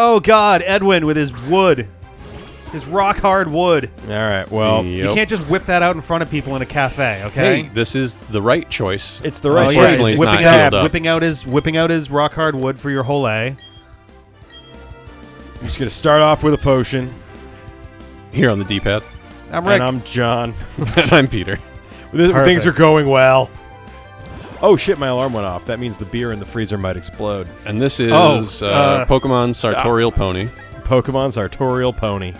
Oh, God, Edwin with his wood. His rock-hard wood. All right, well... You can't just whip that out in front of people in a cafe, okay? Hey, this is the right choice. It's the right choice. Unfortunately, it's not healed up. whipping out his rock-hard wood for your Holé. I'm just going to start off with a potion. Here on the D-pad. I'm Rick. And I'm John. And I'm Peter. Things are going well. Oh, shit, my alarm went off. That means the beer in the freezer might explode. And this is Pokemon Sartorial Pony. Pokemon Sartorial Pony.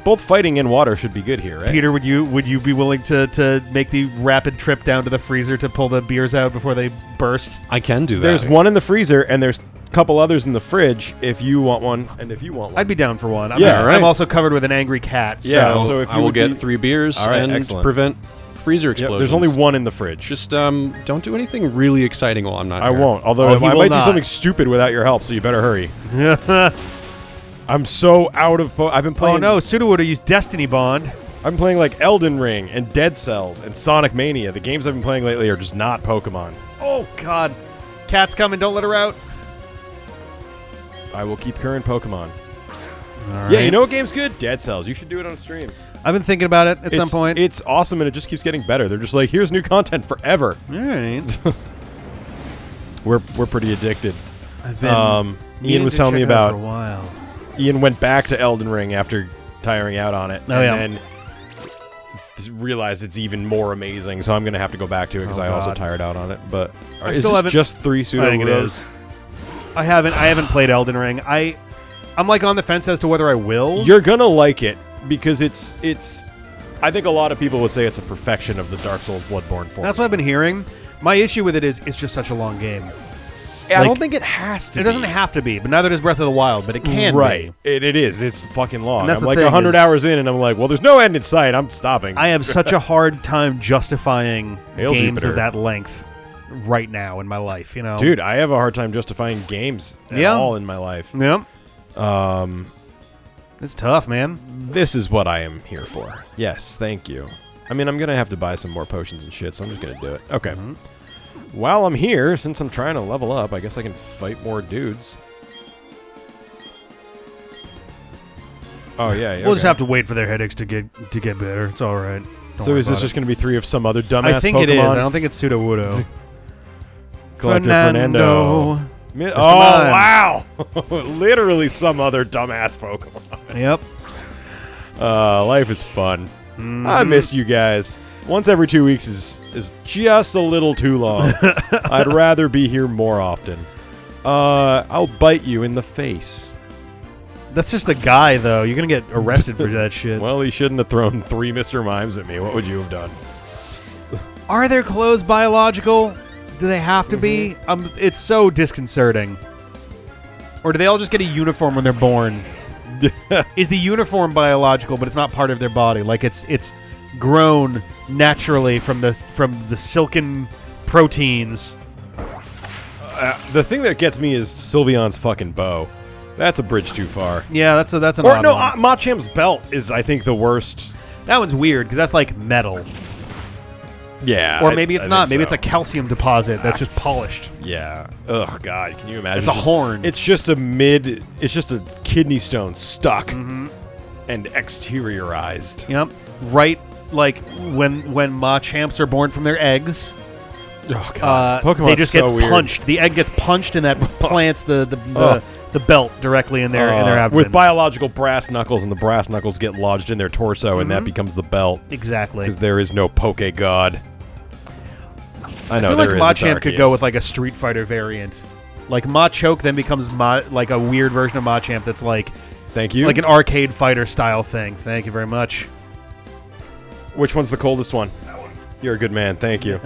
Both fighting and water should be good here, right? Peter, would you be willing to make the rapid trip down to the freezer to pull the beers out before they burst? I can do that. There's one in the freezer, and there's a couple others in the fridge if you want one, and if you want one. I'd be down for one. I'm also covered with an angry cat. Yeah, so if I will get 3 beers and prevent freezer explosions. Yep, there's only one in the fridge. Just don't do anything really exciting while I'm not here. I won't, although I might do something stupid without your help, so you better hurry. I'm so out of... I've been playing... Oh no, Sudowoodo used Destiny Bond. I'm playing like Elden Ring and Dead Cells and Sonic Mania. The games I've been playing lately are just not Pokemon. Oh God. Cat's coming, don't let her out. I will keep current Pokemon. Right. Yeah, you know what game's good? Dead Cells. You should do it on stream. I've been thinking about it at some point. It's awesome, and it just keeps getting better. They're just like, here's new content forever. All right. We're pretty addicted. I've been Ian was telling me about... for a while. Ian went back to Elden Ring after tiring out on it. And then realized it's even more amazing, so I'm going to have to go back to it because I also tired out on it. But I is still this haven't, just 3 Sudowoodos? I think it is. I haven't played Elden Ring. I'm like on the fence as to whether I will. You're going to like it because it's I think a lot of people would say it's a perfection of the Dark Souls Bloodborne form. That's what I've been hearing. My issue with it is it's just such a long game. I don't think it has to be. It doesn't have to be, but neither does Breath of the Wild, but it can be. It is. It's fucking long. I'm like 100 is, hours in, and I'm like, well, there's no end in sight. I'm stopping. I have such a hard time justifying Hail games Jupiter. of that length right now in my life, you know? Dude, I have a hard time justifying games at all in my life. Yep. It's tough, man. This is what I am here for. Yes, thank you. I mean, I'm going to have to buy some more potions and shit, so I'm just going to do it. Okay. While I'm here, since I'm trying to level up, I guess I can fight more dudes. Oh, yeah. We'll just have to wait for their headaches to get better. It's all right. So is this just going to be 3 of some other dumbass Pokemon? I think it is. I don't think it's Sudowoodo. Fernando. Oh, wow. Literally some other dumbass Pokemon. Yep. Life is fun. I miss you guys. Once every 2 weeks is just a little too long. I'd rather be here more often. I'll bite you in the face. That's just a guy, though. You're going to get arrested for that shit. Well, he shouldn't have thrown 3 Mr. Mimes at me. What would you have done? Are their clothes biological? Do they have to be? It's so disconcerting. Or do they all just get a uniform when they're born? Is the uniform biological, but it's not part of their body? Like it's grown naturally from the silken proteins. The thing that gets me is Sylveon's fucking bow. That's a bridge too far. Yeah, that's an or odd no, one. Machamp's belt is, I think, the worst. That one's weird because that's like metal. Yeah. Or maybe it's not. Maybe it's a calcium deposit that's just polished. Yeah. Ugh, God, can you imagine? It's a horn. It's just a kidney stone stuck and exteriorized. Yep. Right, like when Machamps are born from their eggs. Oh God, Pokemon's they just so get punched. The egg gets punched, and that plants the belt directly in their abdomen. With biological brass knuckles, and the brass knuckles get lodged in their torso, and that becomes the belt. Exactly. Because there is no Poke God. I know. I feel like Machamp could go with like a Street Fighter variant. Like Machoke then becomes like a weird version of Machamp that's like, thank you, like an arcade fighter style thing. Thank you very much. Which one's the coldest one? That one. You're a good man. Thank you.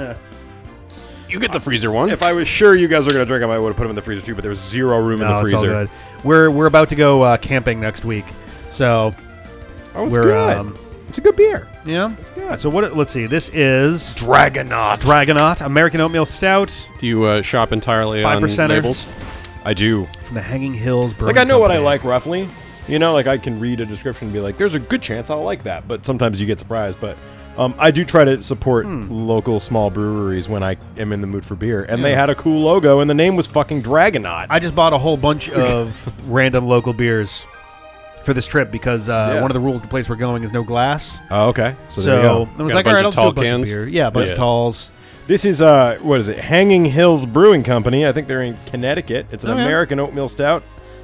You get the freezer one. If I was sure you guys were going to drink, I might would have put them in the freezer too, but there was 0 room in the freezer. It's all good. We're about to go camping next week, so it's good. It's a good beer. Yeah, it's good. So let's see. This is Dragonaut American Oatmeal Stout. Do you shop entirely on labels? I do. From the Hanging Hills Brewing Like I know what I Company. like roughly. You know, like I can read a description and be like, "There's a good chance I'll like that," but sometimes you get surprised. But I do try to support local small breweries when I am in the mood for beer, and they had a cool logo, and the name was fucking Dragonaut. I just bought a whole bunch of random local beers for this trip because one of the rules of the place we're going is no glass. Oh, okay. So there you go. I was like, all right, I'll do a bunch of beer. Yeah, a bunch of talls. This is, what is it, Hanging Hills Brewing Company. I think they're in Connecticut. It's an American oatmeal stout.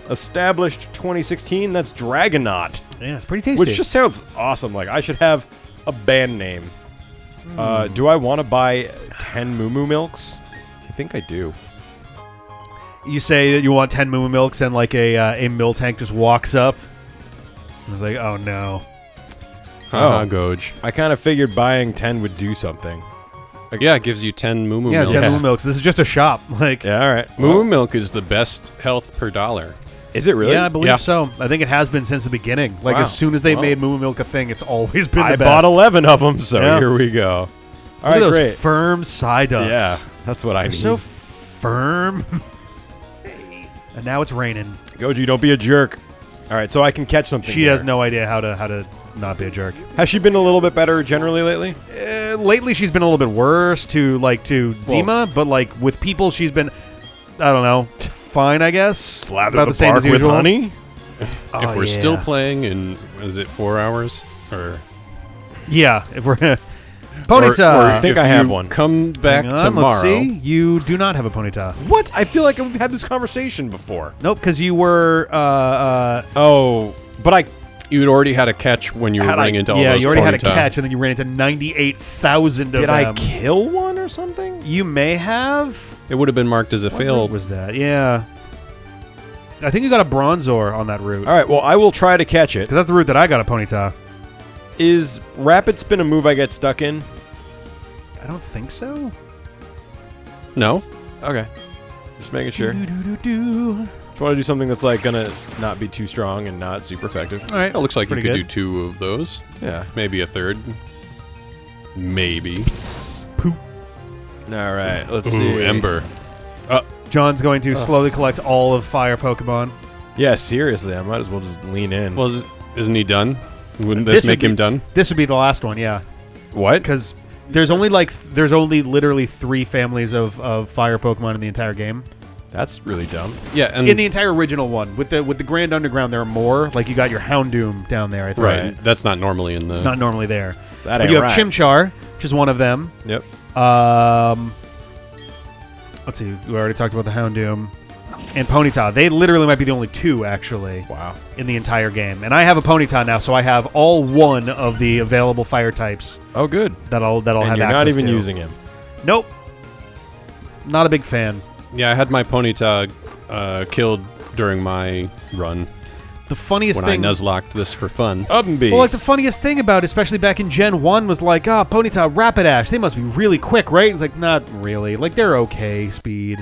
Established 2016. That's Dragonaut. Yeah, it's pretty tasty. Which just sounds awesome. Like, I should have a band name. Do I want to buy 10 Moo Moo Milks? I think I do. You say that you want 10 Moo Moo Milks and like a mill tank just walks up. I was like, oh no. Goj. I kind of figured buying 10 would do something. Like, yeah, it gives you 10 Moo Moo Milks. 10 Moo Moo Milks. This is just a shop. Like, yeah, all right. Moo Moo Milk is the best health per dollar. Is it really? Yeah, I believe so. I think it has been since the beginning. Like, as soon as they made Moo Moo Milk a thing, it's always been the best. I bought 11 of them, so here we go. All right, those firm Psyducks. Yeah, that's what I need. They're so firm. And now it's raining. Goji, don't be a jerk. All right, so I can catch something. She has no idea how to not be a jerk. Has she been a little bit better generally lately? Lately, she's been a little bit worse to Zima, but like with people, she's been, I don't know, fine, I guess. Slather about the same as usual. With honey. If we're still playing in, is it 4 hours or? Yeah, if we're Ponyta. I think I have one. Come back tomorrow. Let's see. You do not have a Ponyta. What? I feel like we've had this conversation before. Nope, because you were. But you had already had a catch when you were running into all those. Yeah, you already Ponyta. had a catch, and then you ran into 98,000 of them. Did I kill one or something? You may have. It would have been marked as a fail. What was that? Yeah. I think you got a Bronzor on that route. All right, well, I will try to catch it. Because that's the route that I got a Ponyta. Is Rapid Spin a move I get stuck in? I don't think so. No? Okay. Just making sure. Just want to do something that's like gonna not be too strong and not super effective. All right. It looks like you could good. do 2 of those. Yeah. Maybe a third. Maybe. Poop. All right. Let's Ooh, see. Ember. John's going to slowly collect all of fire Pokemon. Yeah, seriously. I might as well just lean in. Well, isn't he done? Wouldn't this make him done? This would be the last one, yeah. What? Because there's only literally 3 families of fire Pokemon in the entire game. That's really dumb. Yeah, and in the entire original one, with the Grand Underground, there are more. Like you got your Houndoom down there, I think. Right. That's not normally in the. It's not normally there. That but you have Chimchar, which is one of them. Yep. Let's see. We already talked about the Houndoom and Ponyta. They literally might be the only 2 actually. Wow. In the entire game, and I have a Ponyta now, so I have all 1 of the available fire types. Oh, good. That'll and have you're access not even to. using him. Nope. Not a big fan. Yeah, I had my Ponyta killed during my run. The funniest thing. When I Nuzlocked this for fun. Well, like the funniest thing about it, especially back in Gen 1, was like, Ponyta, Rapidash, they must be really quick, right? It's like, not really. Like, they're okay speed.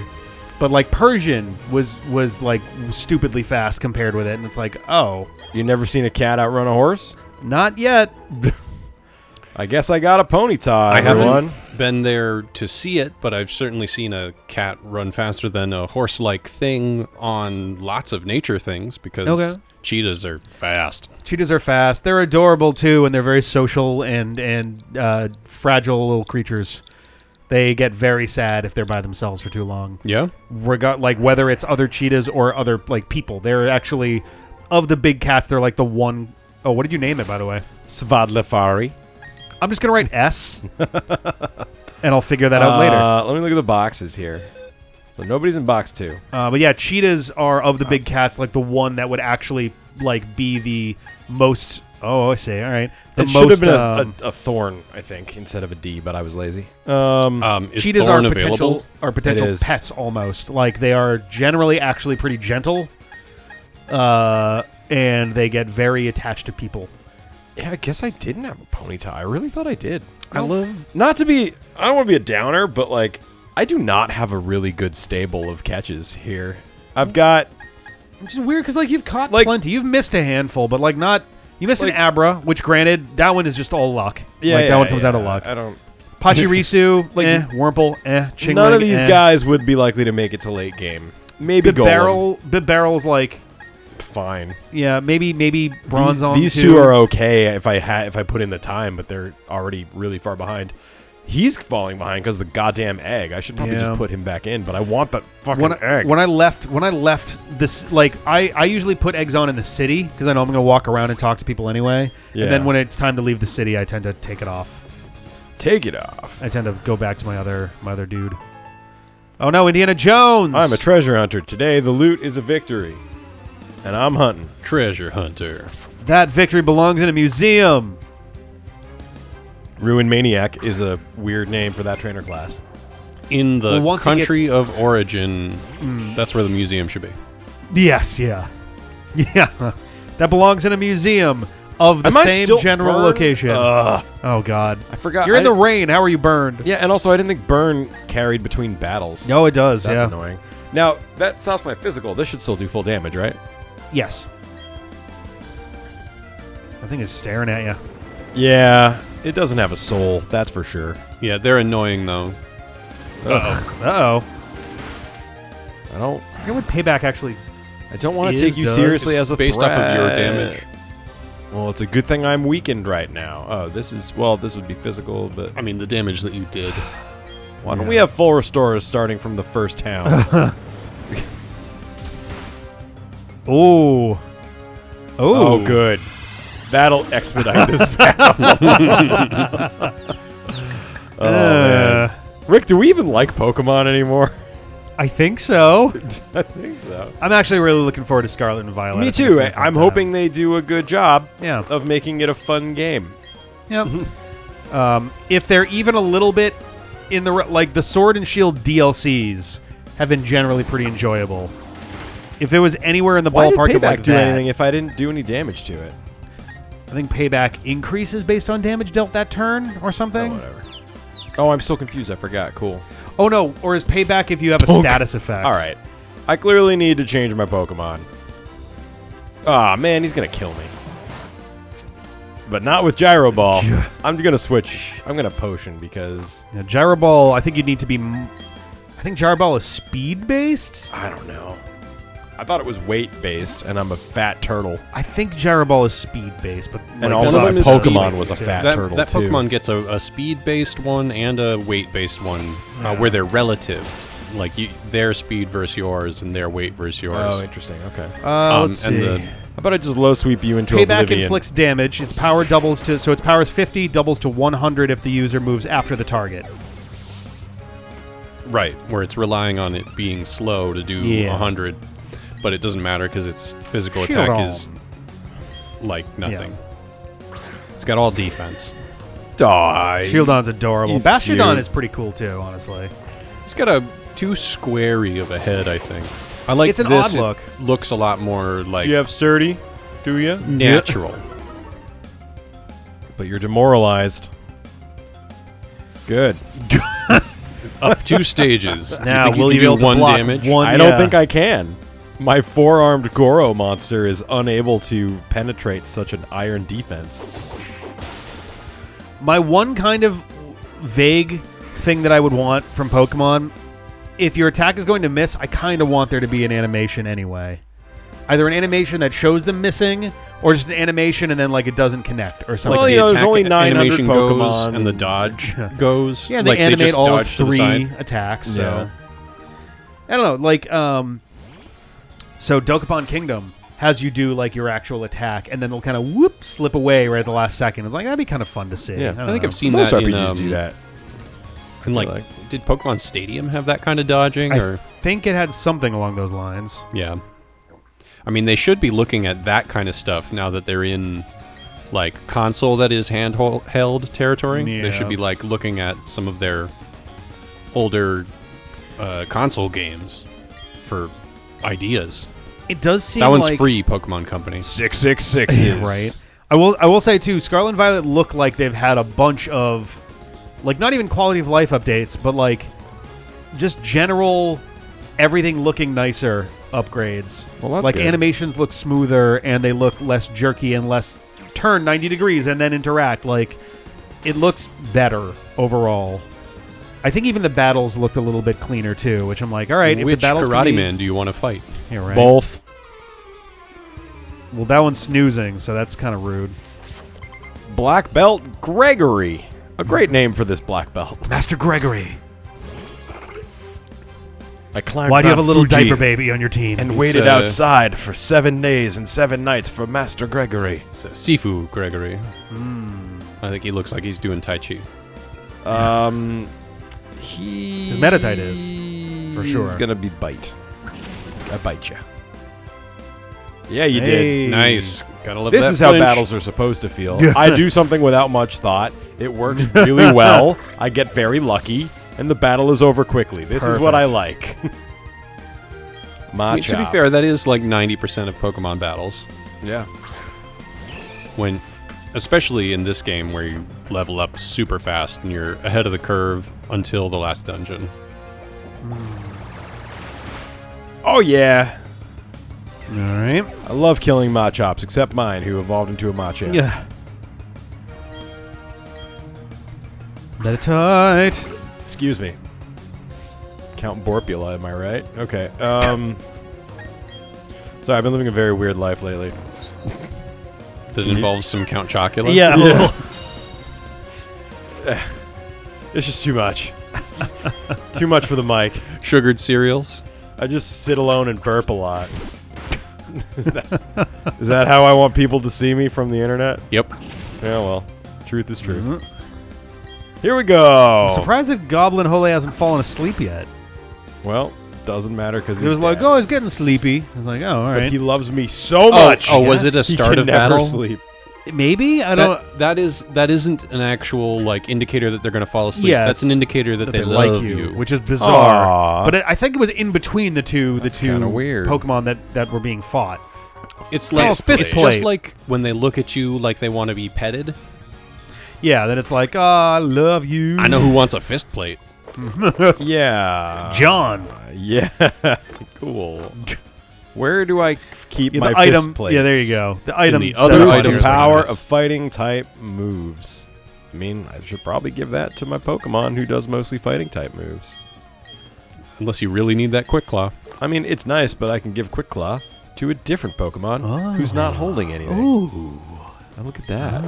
But, like, Persian was like, stupidly fast compared with it. And it's like, oh. You never seen a cat outrun a horse? Not yet. I guess I got a Ponyta, I everyone. haven't been there to see it, but I've certainly seen a cat run faster than a horse-like thing on lots of nature things because cheetahs are fast. Cheetahs are fast. They're adorable, too, and they're very social and fragile little creatures. They get very sad if they're by themselves for too long. Yeah? Like, whether it's other cheetahs or other, like, people. They're actually, of the big cats, they're like the one... Oh, what did you name it, by the way? Svadlefari. I'm just going to write S, and I'll figure that out later. Let me look at the boxes here. So nobody's in box 2. But yeah, cheetahs are, of the big cats, like the one that would actually, like, be the most... Oh, I see. All right. It should have been a thorn, I think, instead of a D, but I was lazy. Is cheetahs thorn are potential pets almost. Like, they are generally actually pretty gentle, and they get very attached to people. Yeah, I guess I didn't have a Ponyta. I really thought I did. I love... I don't want to be a downer, but, like, I do not have a really good stable of catches here. I've got... Which is weird, because, like, you've caught plenty. You've missed a handful, but, like, not... You missed an Abra, which, granted, that one is just all luck. Yeah, that one comes out of luck. I don't... Pachirisu, Wurmple, Chingling, none of these guys would be likely to make it to late game. Maybe Bibbarrel's, like... fine. Yeah, maybe bronze on These two are okay if I put in the time, but they're already really far behind. He's falling behind because of the goddamn egg. I should probably just put him back in, but I want the fucking egg. When I left this, like I usually put eggs on in the city because I know I'm gonna walk around and talk to people anyway. Yeah. And then when it's time to leave the city, I tend to take it off. Take it off. I tend to go back to my other dude. Oh no, Indiana Jones! I'm a treasure hunter. Today the loot is a victory, and I'm hunting. Treasure hunter. That victory belongs in a museum. Ruin Maniac is a weird name for that trainer class. In the country of origin, that's where the museum should be. Yes, yeah. Yeah. That belongs in a museum of the same general location. Oh, God. I forgot. You're in the rain. How are you burned? Yeah, and also I didn't think burn carried between battles. No, it does, That's annoying. Now, that stops my physical. This should still do full damage, right? Yes. That thing is staring at you. Yeah, it doesn't have a soul, that's for sure. Yeah, they're annoying, though. Uh-oh. I don't what Payback actually want to take you seriously as a based threat. off of your damage. Well, it's a good thing I'm weakened right now. Oh, this would be physical, but... I mean, the damage that you did. Why don't we have full restorers starting from the first town? Oh. Oh, good. That'll expedite this battle. Man. Rick, do we even like Pokemon anymore? I think so. I think so. I'm actually really looking forward to Scarlet and Violet. Me too. I'm hoping they do a good job of making it a fun game. Yep. If they're even a little bit in the... Like, the Sword and Shield DLCs have been generally pretty enjoyable. If it was anywhere in the ballpark of like do that... anything if I didn't do any damage to it? I think Payback increases based on damage dealt that turn or something. Oh, whatever. Oh, I'm so confused. I forgot. Cool. Oh, no. Or is Payback if you have a status effect? All right. I clearly need to change my Pokemon. Ah, man, he's going to kill me. But not with Gyro Ball. I'm going to switch. I'm going to Potion because... Yeah, Gyro Ball, I think you'd need to be... I think Gyro Ball is speed-based? I don't know. I thought it was weight-based, and I'm a fat turtle. I think Gyro Ball is speed-based, but... And also my Pokemon was a fat turtle, that too. Pokemon gets a speed-based one and a weight-based one, where they're relative. Like, their speed versus yours, and their weight versus yours. Oh, interesting. Okay. Let's see. How about I just low-sweep you into Payback Oblivion? inflicts damage. Its power doubles to... So its power is 50, doubles to 100 if the user moves after the target. Right, where it's relying on it being slow to do 100. But it doesn't matter because its physical attack is like nothing. Yeah. It's got all defense. Die. Shieldon's adorable. He's Bastiodon cute. is pretty cool too, honestly. It's got a too squarey of a head, I think. I like it's an this. odd look. It looks a lot more like... Do you have Sturdy? Do you? Natural. But you're demoralized. Good. Up 2 stages. Now, will you be able to block 1 damage? I don't think I can. My 4-armed Goro monster is unable to penetrate such an iron defense. My one kind of vague thing that I would want from Pokemon, if your attack is going to miss, I kind of want there to be an animation anyway. Either an animation that shows them missing, or just an animation and then like it doesn't connect or something. Well, you know, there's only 900 Pokemon. Goes and the dodge goes. Yeah, and they animate all 3 attacks. So. Yeah. I don't know, like, so Dokapon Kingdom has you do like your actual attack, and then they'll kind of slip away right at the last second. It's like, that'd be kind of fun to see. Yeah, I think I've seen most that RPGs in, do that. And like, did Pokemon Stadium have that kind of dodging? I or think it had something along those lines. Yeah. I mean, they should be looking at that kind of stuff now that they're in, like, console that is handheld territory. Yeah. They should be, like, looking at some of their older console games for ideas. It does seem that one's like free, Pokemon Company. 666 is. Right. I will say, too, Scarlet and Violet look like they've had a bunch of, like, not even quality of life updates, but, like, just general everything looking nicer upgrades. Well, that's like good. Animations look smoother and they look less jerky and less turn 90 degrees and then interact. Like, it looks better overall. I think even the battles looked a little bit cleaner too, which I'm like, all right, Which if the battles Karate Man do you want to fight? Yeah, right. Both. Well, that one's snoozing, so that's kind of rude. Black Belt Gregory. A great name for this black belt. Master Gregory. I climbed Why do you have a Mount little Fuji diaper baby on your team? and waited outside for 7 days and 7 nights for Master Gregory. It's Sifu Gregory. I think he looks like he's doing Tai Chi. His meta type is, for sure. He's gonna be bite. I bite you. Yeah, you did. Nice. Gotta love This that is how flinch. battles are supposed to feel. I do something without much thought. It works really well. I get very lucky, and the battle is over quickly. This is what I like. I mean, to be fair, that is like 90% of Pokemon battles. Yeah. When, especially in this game where you level up super fast and you're ahead of the curve until the last dungeon. Oh, yeah. All right. I love killing Machops, except mine, who evolved into a Machamp. Yeah. Meditite. Excuse me. Count Borpula, am I right? Okay. Sorry, I've been living a very weird life lately. That involves some Count Chocula. Yeah. A little. It's just too much. Too much for the mic. Sugared cereals. I just sit alone and burp a lot. Is that how I want people to see me from the internet? Yep. Yeah, well, truth is truth. Here we go. I'm surprised that Goblin Holé hasn't fallen asleep yet. Well, doesn't matter because He was like, "Oh, he's getting sleepy." I was like, "Oh, all but right." he loves me so much. Oh, was it a He start can of never battle? sleep. Maybe I don't. That isn't an actual like indicator that they're going to fall asleep. Yeah, That's an it's indicator that they like love you, you. which is bizarre. Aww. But I think it was in between the two kinda weird. Pokemon that were being fought. It's like fist it's plate. just like when they look at you like they want to be petted. Yeah, then it's like, I love you. I know who wants a fist plate. Yeah. John. Yeah. Cool. Where do I keep Yeah, my the item. fist plates? Yeah, there you go. The item. the other set Boost items the are power nice. of fighting type moves. I mean, I should probably give that to my Pokemon who does mostly fighting type moves. Unless you really need that Quick Claw. I mean, it's nice, but I can give Quick Claw to a different Pokemon who's not holding anything. Ooh. Oh, look at that.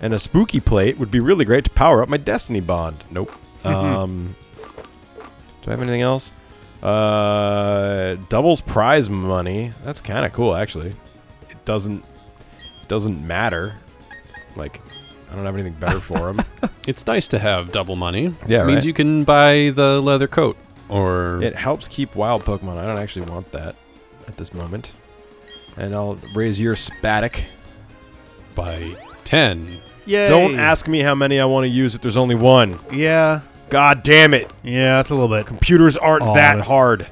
And a Spooky Plate would be really great to power up my Destiny Bond. Nope. Do I have anything else? Doubles prize money. That's kind of cool, actually. It doesn't matter. Like, I don't have anything better for him. It's nice to have double money. Yeah, it means right. you can buy the leather coat or It helps keep wild Pokemon. I don't actually want that at this moment. And I'll raise your Spatic. buy 10. Yay. Don't ask me how many I want to use if there's only one. Yeah. God damn it. Yeah, that's a little bit. Computers aren't that Aw. hard.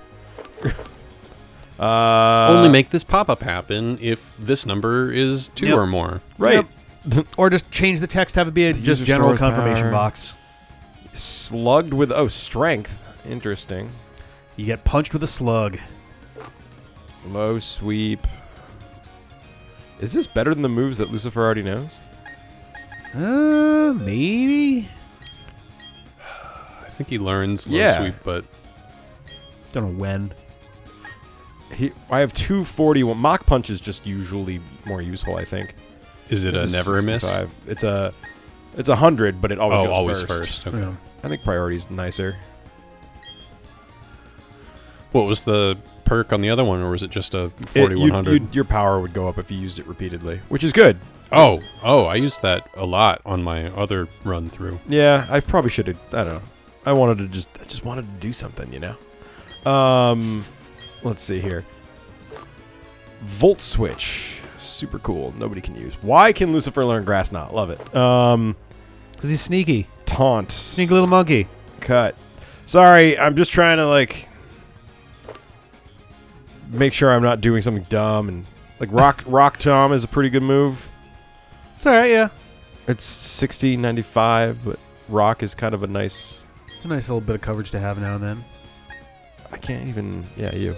Only make this pop-up happen if this number is 2 Yep. or more. Right. Or just change the text, have it be a just user general stores confirmation power. box. Slugged with, strength. Interesting. You get punched with a slug. Low sweep. Is this better than the moves that Lucifer already knows? Maybe. I think he learns low Yeah. sweep, but Don't know when. I have 241. Mach Punch is just usually more useful, I think. is it This a is never a miss? 65. It's a 100, but it always goes always first. first. Okay. Yeah. I think priority's nicer. What was the perk on the other one, or was it just a 4100? Your power would go up if you used it repeatedly, which is good. Oh, I used that a lot on my other run through. Yeah, I probably should have. I don't know. I just wanted to do something, you know. Let's see here. Volt Switch, super cool. Nobody can use. Why can Lucifer learn Grass Knot? Love it. Because he's sneaky. Taunt. Sneaky little monkey. Cut. Sorry, I'm just trying to like make sure I'm not doing something dumb. And like Rock Tom is a pretty good move. It's alright, yeah. It's 60, 95, but Rock is kind of a nice. It's a nice little bit of coverage to have now and then. I can't even. Yeah, you.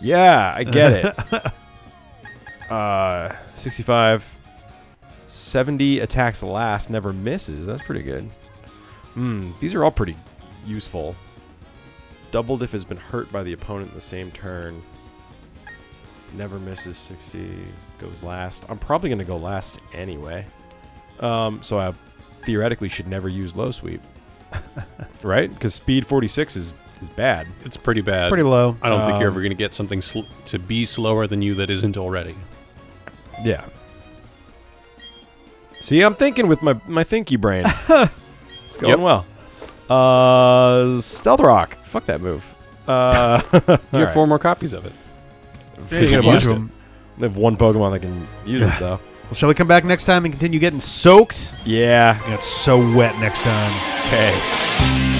Yeah, I get it. 65. 70 attacks last, never misses. That's pretty good. These are all pretty useful. Doubled if has been hurt by the opponent in the same turn. never misses 60, goes last. I'm probably going to go last anyway. So I theoretically should never use low sweep. Right? Because speed 46 is bad. It's pretty bad. Pretty low. I don't think you're ever going to get something to be slower than you that isn't already. Yeah. See, I'm thinking with my thinky brain. It's going well. Stealth Rock. Fuck that move. You have 4 more copies of it. You got a bunch of them. I have one Pokemon that can use it, though. Well, shall we come back next time and continue getting soaked? Yeah. Get so wet next time. Okay.